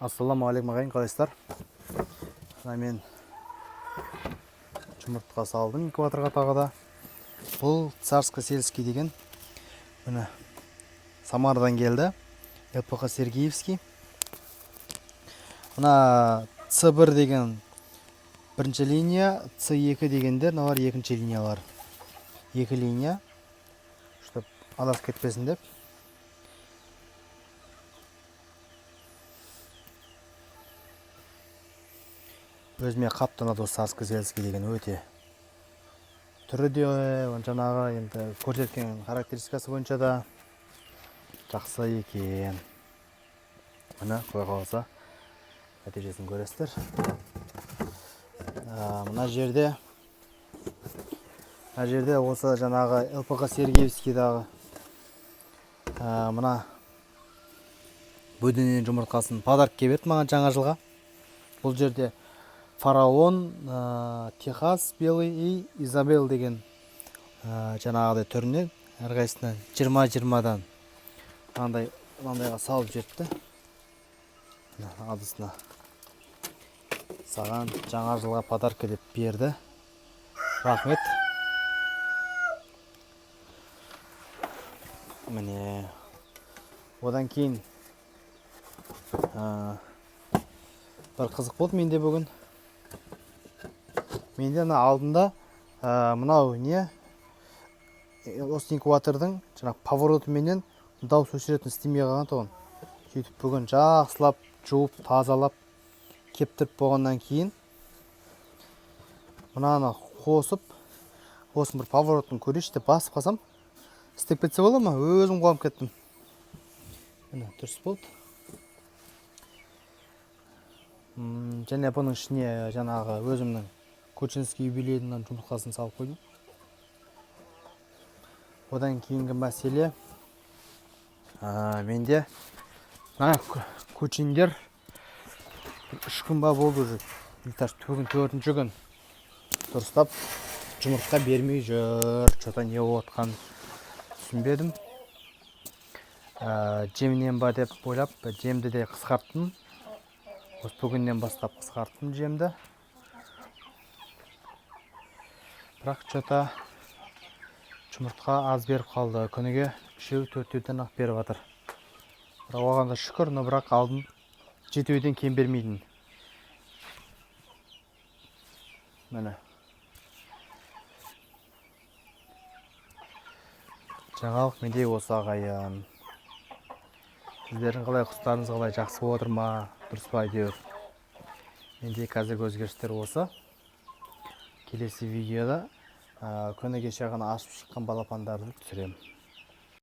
Ассаламағалейкум ағайын, қалайсыздар? Мен жұмыртқа салдым экваторға тағы да. Бұл царско-сельский деген, міне Самардан келді. ЛПХ Сергеевский. Мына С1 деген бірінші линия, С2 дегендер, мыналар екінші линиялар. Екі линия, чтобы адасып кетпесін деп. Өзіме қаптанады осы царско-сельский деген өте. Түрі де жаңағы енді көрсеткен характеристикасы бойынша да жақсы екен. Мына қоя қалса нәтижесін көресіздер. Мына жерде осы жаңағы ЛПХ Сергеевскийдағы мына бөденен жұмыртқасын подаркке берді маған жаңа жылға. Бұл жерде Фараон, Техас, Белый и Изабел деген жаңағыдай түрінен әрқайсысынан 20-20-дан мынандайға салып жетті. Адысына саған жаңа жылға подарка деп берді. Рахмет. Міне одан кейін бір қызық болды менде бүгін. Менде алдында мынау не осы инкубатордың жаңағы поворотыменен дауыс өшіретін істемей қалған тұғын. Сөйтіп бүгін жақсылап жуып тазалап кептіріп болғаннан кейін мынаны қосып, осының бір поворотын көрейші деп басып қалсам, істеп кетсе бола ма? Өзім қуанып кеттім. Міне дұрыс болды. Және бұның ішіне жаңағы өзімнің Кучинский юбилейдің жұмыртқасын салып қойдым. Одан кейінгі мәселе менде Кучиндер 3 күн ба болды жүр. Бүгін 4-ші күн дұрыстап жұмыртқа бермей жүр. Что-то не отқан түсінбедім. Жемнен ба деп ойлап, жемді де қысқарттым. Осы бүгіннен бастап қысқарттым жемді. Бірақ что-то жұмыртқа аз беріп қалды. Күніге 3-4-ден ақ беріп жатыр. Бірақ оған да шүкір, но бірақ алдым 7-ден кем бермейтін. Міне. Жаңалық менде осы ағайын. Сіздердің қалай, құстарыңыз қалай, жақсы отыр ма, дұрыс па әйтеуір. Менде қазіргі өзгерістер осы. Келесі видеода күні кеше ғана ашып шыққан балапандарды түсіремін.